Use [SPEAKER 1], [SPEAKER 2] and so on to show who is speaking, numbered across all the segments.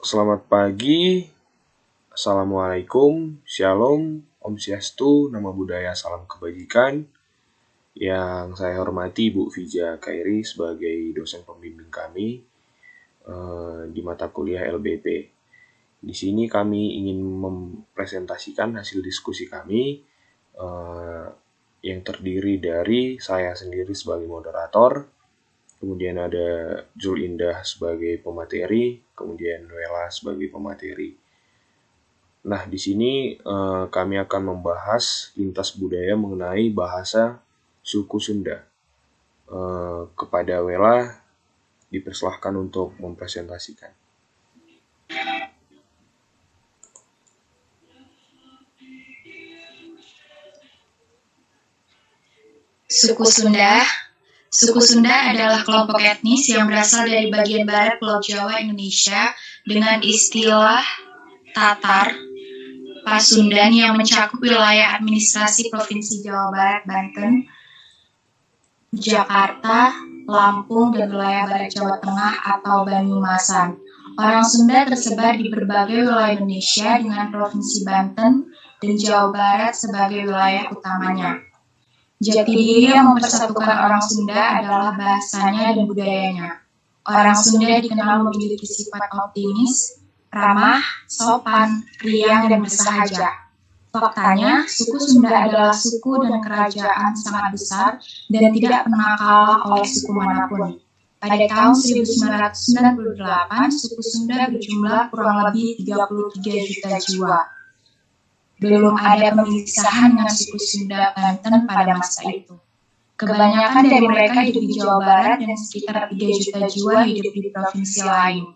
[SPEAKER 1] Selamat pagi, Assalamualaikum, Shalom, Om Swastiastu, Namo Buddhaya, Salam Kebajikan. Yang saya hormati Bu Vija Khairi sebagai dosen pembimbing kami di mata kuliah LBP. Di sini kami ingin mempresentasikan hasil diskusi kami yang terdiri dari saya sendiri sebagai moderator, kemudian ada Jul Indah sebagai pemateri, kemudian Wela sebagai pemateri. Nah, di sini kami akan membahas lintas budaya mengenai bahasa suku Sunda. Kepada Wela dipersilahkan untuk mempresentasikan.
[SPEAKER 2] Suku Sunda. Suku Sunda adalah kelompok etnis yang berasal dari bagian barat Pulau Jawa, Indonesia, dengan istilah Tatar, Pasundan yang mencakup wilayah administrasi Provinsi Jawa Barat, Banten, Jakarta, Lampung, dan wilayah Barat Jawa Tengah atau Banyumasan. Orang Sunda tersebar di berbagai wilayah Indonesia dengan Provinsi Banten dan Jawa Barat sebagai wilayah utamanya. Jati diri yang mempersatukan orang Sunda adalah bahasanya dan budayanya. Orang Sunda dikenal memiliki sifat optimis, ramah, sopan, riang, dan bersahaja. Faktanya, suku Sunda adalah suku dan kerajaan sangat besar dan tidak pernah kalah oleh suku manapun. Pada tahun 1998, suku Sunda berjumlah kurang lebih 33 juta jiwa. Belum ada pemisahan dengan suku Sunda Banten pada masa itu. Kebanyakan dari mereka hidup di Jawa Barat dan sekitar 3 juta jiwa hidup di provinsi lain.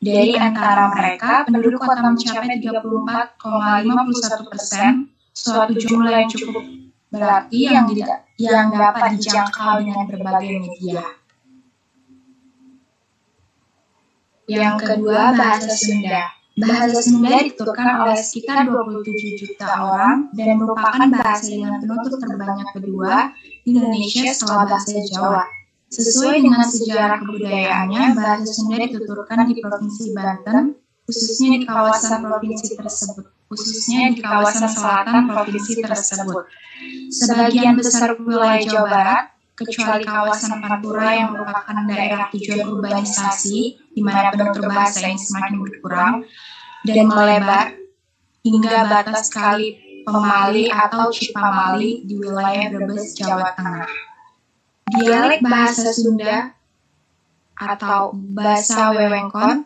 [SPEAKER 2] Dari antara mereka, penduduk kota mencapai 34,51%, suatu jumlah yang cukup berarti yang dapat dijangkau dengan berbagai media. Yang kedua, bahasa Sunda. Bahasa Sunda dituturkan oleh sekitar 27 juta orang dan merupakan bahasa dengan penutur terbanyak kedua di Indonesia setelah bahasa Jawa. Sesuai dengan sejarah kebudayaannya, bahasa Sunda dituturkan di Provinsi Banten, khususnya di kawasan selatan provinsi tersebut. Sebagian besar wilayah Jawa Barat, kecuali kawasan Pantura yang merupakan daerah tujuan urbanisasi, di mana penutur bahasa ini semakin berkurang dan melebar hingga batas Kali Pemali atau Cipamali di wilayah Brebes, Jawa Tengah. Dialek bahasa Sunda atau bahasa Wewengkon,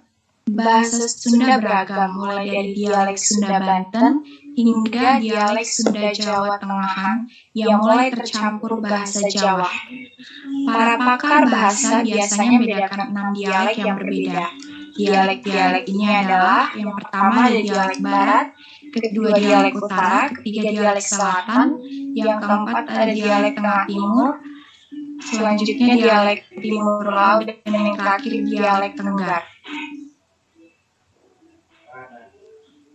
[SPEAKER 2] bahasa Sunda beragam, mulai dari dialek Sunda Banten hingga dialek Sunda Jawa Tengahan yang mulai tercampur bahasa Jawa. Para pakar bahasa biasanya membedakan 6 dialek yang berbeda. Dialek-dialek ini adalah yang pertama ada dialek barat, kedua dialek utara, ketiga dialek selatan, yang keempat ada dialek tengah timur, selanjutnya dialek timur laut, dan yang terakhir dialek tenggar.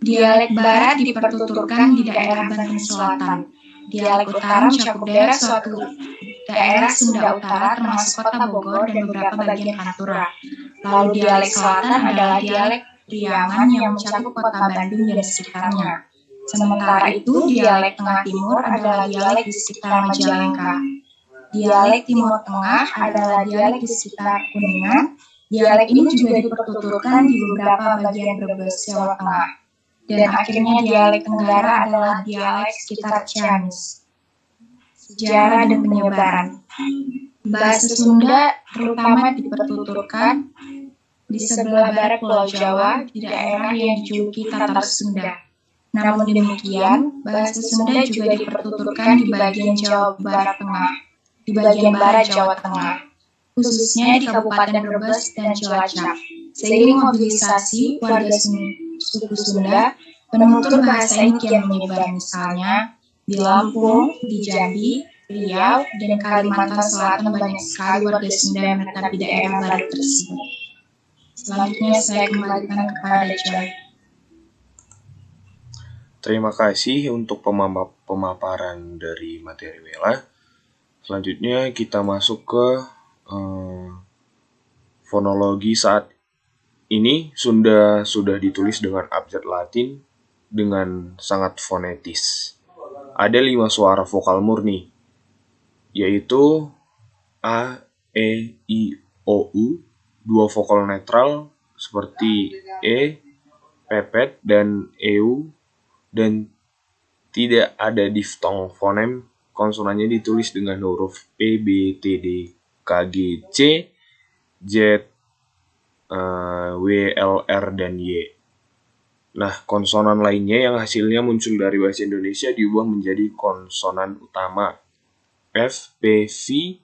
[SPEAKER 2] Dialek barat dipertuturkan di daerah Banten Selatan. Dialek utara mencakup daerah suatu daerah Sunda Utara termasuk kota Bogor dan beberapa bagian Pantura. Lalu dialek selatan adalah dialek Priangan yang mencakup kota Bandung dan sekitarnya. Sementara itu, dialek tengah timur adalah dialek di sekitar Majalengka. Dialek timur tengah adalah dialek di sekitar Kuningan. Dialek ini juga dipertuturkan di beberapa bagian Brebes, Jawa Tengah. Dan akhirnya dialek Tenggara adalah dialek sekitar Ciamis. Sejarah dan penyebaran. Bahasa Sunda terutama dipertuturkan di sebelah barat Pulau Jawa, di daerah yang dijuluki Tatar Sunda. Namun demikian, bahasa Sunda juga dipertuturkan di bagian Jawa Barat Tengah, di bagian barat Jawa Tengah, khususnya di Kabupaten Brebes dan Cilacap. Seiring mobilisasi warga suku Sunda, penutur bahasa ini kian menyebar, misalnya di Lampung, di Jambi, Riau, dan Kalimantan Selatan banyak sekali warga Sunda yang menetap di daerah barat tersebut. Selanjutnya saya kembalikan kepada Joy.
[SPEAKER 1] Terima kasih untuk pemaparan dari materi Wela. Selanjutnya kita masuk ke fonologi saat ini Sunda sudah ditulis dengan abjad Latin dengan sangat fonetis. Ada 5 suara vokal murni, yaitu A, E, I, O, U, 2 vokal netral seperti E, pepet, dan EU, dan tidak ada diftong fonem. Konsonannya ditulis dengan huruf E, B, T, D, K, G, C, Z, W, L, R, dan Y. Nah, konsonan lainnya yang hasilnya muncul dari bahasa Indonesia diubah menjadi konsonan utama F, P, V,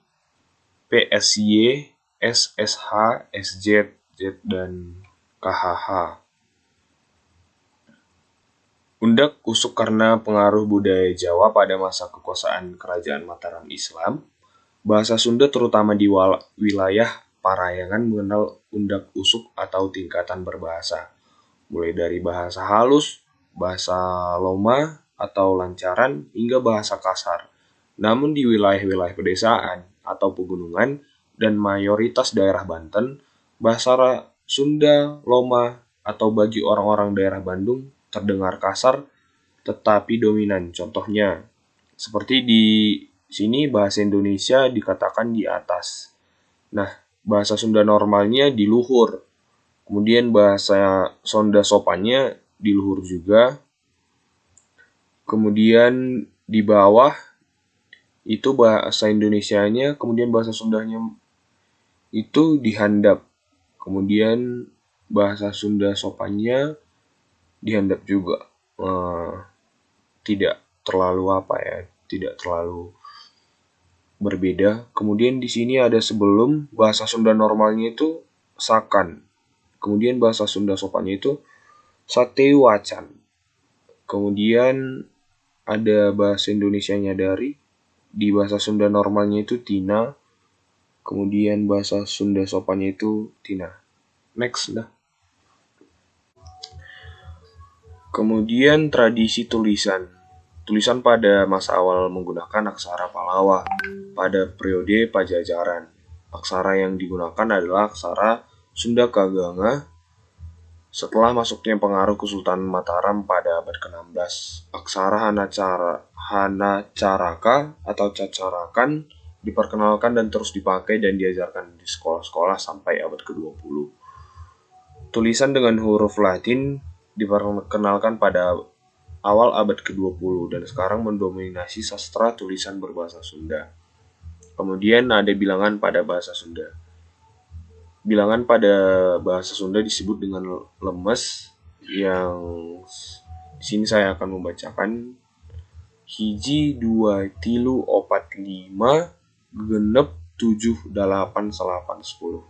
[SPEAKER 1] P, S, Y, S, SH, SZ, Z, dan KHH. Undak usuk karena pengaruh budaya Jawa pada masa kekuasaan Kerajaan Mataram Islam. Bahasa Sunda terutama di wilayah Parayangan mengenal undak usuk atau tingkatan berbahasa, mulai dari bahasa halus, bahasa loma atau lancaran, hingga bahasa kasar. Namun di wilayah-wilayah pedesaan atau pegunungan dan mayoritas daerah Banten, bahasa Sunda loma atau bagi orang-orang daerah Bandung terdengar kasar tetapi dominan. Contohnya, seperti di sini bahasa Indonesia dikatakan di atas. Nah, bahasa Sunda normalnya di luhur. Kemudian bahasa Sunda sopannya di luhur juga. Kemudian di bawah itu bahasa Indonesianya, kemudian bahasa Sundanya itu di handap. Kemudian bahasa Sunda sopannya di handap juga. Tidak terlalu tidak terlalu berbeda. Kemudian di sini ada sebelum bahasa Sunda normalnya itu sakan. Kemudian bahasa Sunda sopannya itu satewacan. Kemudian ada bahasa Indonesianya dari, di bahasa Sunda normalnya itu tina. Kemudian bahasa Sunda sopannya itu tina. Next dah. Kemudian tradisi tulisan. Tulisan pada masa awal menggunakan aksara Pallawa pada periode Pajajaran. Aksara yang digunakan adalah aksara Sunda Kaganga. Setelah masuknya pengaruh Kesultanan Mataram pada abad ke-16, aksara Hanacaraka atau Cacarakan diperkenalkan dan terus dipakai dan diajarkan di sekolah-sekolah sampai abad ke-20. Tulisan dengan huruf Latin diperkenalkan pada awal abad ke-20 dan sekarang mendominasi sastra tulisan berbahasa Sunda. Kemudian ada bilangan pada bahasa Sunda. Bilangan pada bahasa Sunda disebut dengan lemes, yang di sini saya akan membacakan: hiji, dua, tilu, opat, lima, genep, 7, 8, 9, 10.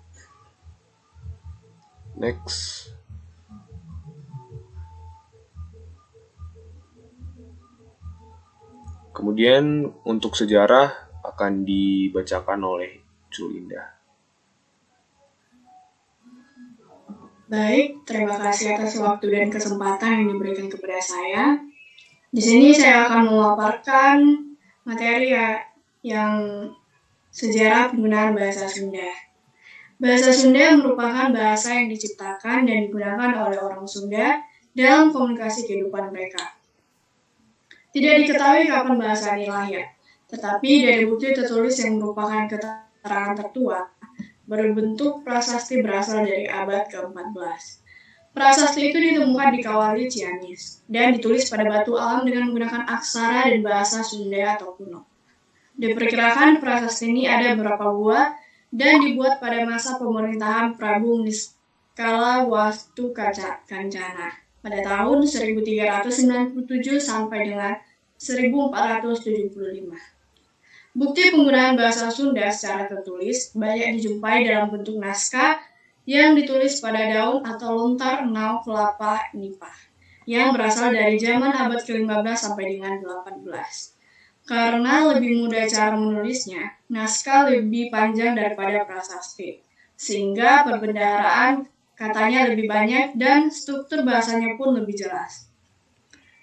[SPEAKER 1] Next. Kemudian untuk sejarah akan dibacakan oleh Julinda.
[SPEAKER 2] Baik, terima kasih atas waktu dan kesempatan yang diberikan kepada saya. Di sini saya akan memaparkan materi yang sejarah penggunaan bahasa Sunda. Bahasa Sunda merupakan bahasa yang diciptakan dan digunakan oleh orang Sunda dalam komunikasi kehidupan mereka. Tidak diketahui kapan bahasa ini lahir, tetapi dari bukti tertulis yang merupakan keterangan tertua, berbentuk prasasti berasal dari abad ke-14. Prasasti itu ditemukan di Kawali Ciamis dan ditulis pada batu alam dengan menggunakan aksara dan bahasa Sunda atau kuno. Diperkirakan prasasti ini ada beberapa buah dan dibuat pada masa pemerintahan Prabu Niskala Wastu Kancana pada tahun 1397 sampai dengan 1475. Bukti penggunaan bahasa Sunda secara tertulis banyak dijumpai dalam bentuk naskah yang ditulis pada daun atau lontar nau kelapa nipah yang berasal dari zaman abad ke-15 sampai dengan 18. Karena lebih mudah cara menulisnya, naskah lebih panjang daripada prasasti, sehingga perbendaharaan katanya lebih banyak dan struktur bahasanya pun lebih jelas.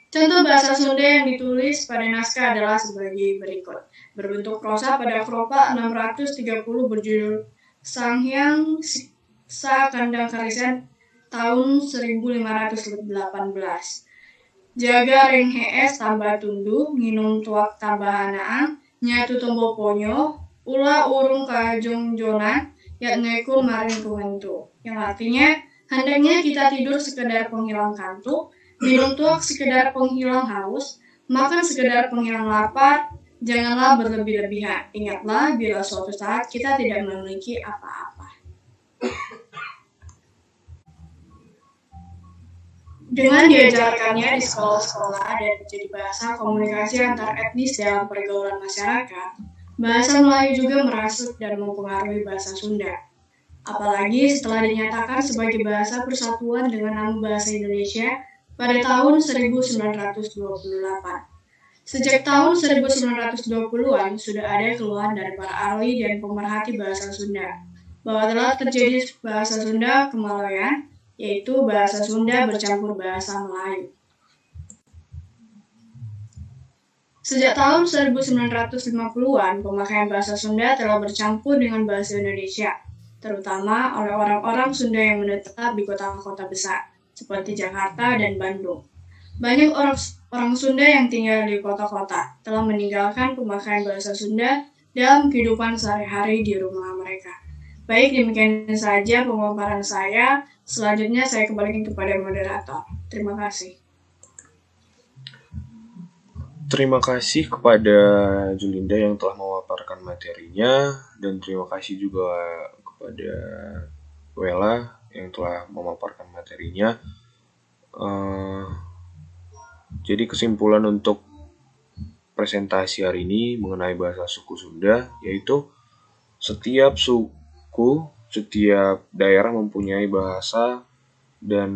[SPEAKER 2] Contoh bahasa Sunda yang ditulis pada naskah adalah sebagai berikut. Berbentuk prosa pada Kropa 630 berjudul Sanghyang Siksa Kandang Karisan
[SPEAKER 3] tahun 1518. Jaga ring hees tambah tundu, nginum tuak tambah hanaan, nyatu tombo ponyo, ula urung kajong jonan, yak ngeku maring kumentu. Yang artinya, hendaknya kita tidur sekedar penghilang kantuk, minum tuak sekedar penghilang haus, makan sekedar penghilang lapar, janganlah berlebih-lebihan. Ingatlah bila suatu saat kita tidak memiliki apa-apa. Dengan diajarkannya di sekolah-sekolah dan menjadi bahasa komunikasi antar etnis dalam pergaulan masyarakat, bahasa Melayu juga merasuk dan mempengaruhi bahasa Sunda. Apalagi setelah dinyatakan sebagai bahasa persatuan dengan nama bahasa Indonesia pada tahun 1928. Sejak tahun 1920-an sudah ada keluhan dari para ahli dan pemerhati bahasa Sunda bahwa telah terjadi bahasa Sunda Kemalayan, yaitu bahasa Sunda bercampur bahasa Melayu. Sejak tahun 1950-an, pemakaian bahasa Sunda telah bercampur dengan bahasa Indonesia, terutama oleh orang-orang Sunda yang menetap di kota-kota besar, seperti Jakarta dan Bandung. Banyak orang Sunda yang tinggal di kota-kota telah meninggalkan pemakaian bahasa Sunda dalam kehidupan sehari-hari di rumah mereka. Baik, demikian saja pemaparan saya. Selanjutnya saya kembalikan kepada moderator. Terima kasih.
[SPEAKER 1] Terima kasih kepada Julinda yang telah memaparkan materinya, dan terima kasih juga kepada Wela yang telah memaparkan materinya. Jadi kesimpulan untuk presentasi hari ini mengenai bahasa suku Sunda, yaitu setiap suku, setiap daerah mempunyai bahasa dan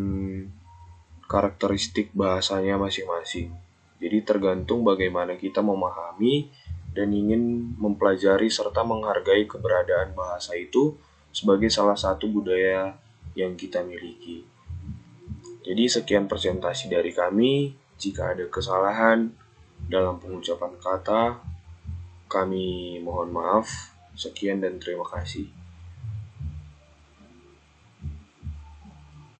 [SPEAKER 1] karakteristik bahasanya masing-masing. Jadi tergantung bagaimana kita memahami dan ingin mempelajari serta menghargai keberadaan bahasa itu sebagai salah satu budaya yang kita miliki. Jadi sekian presentasi dari kami. Jika ada kesalahan dalam pengucapan kata, kami mohon maaf. Sekian dan terima kasih.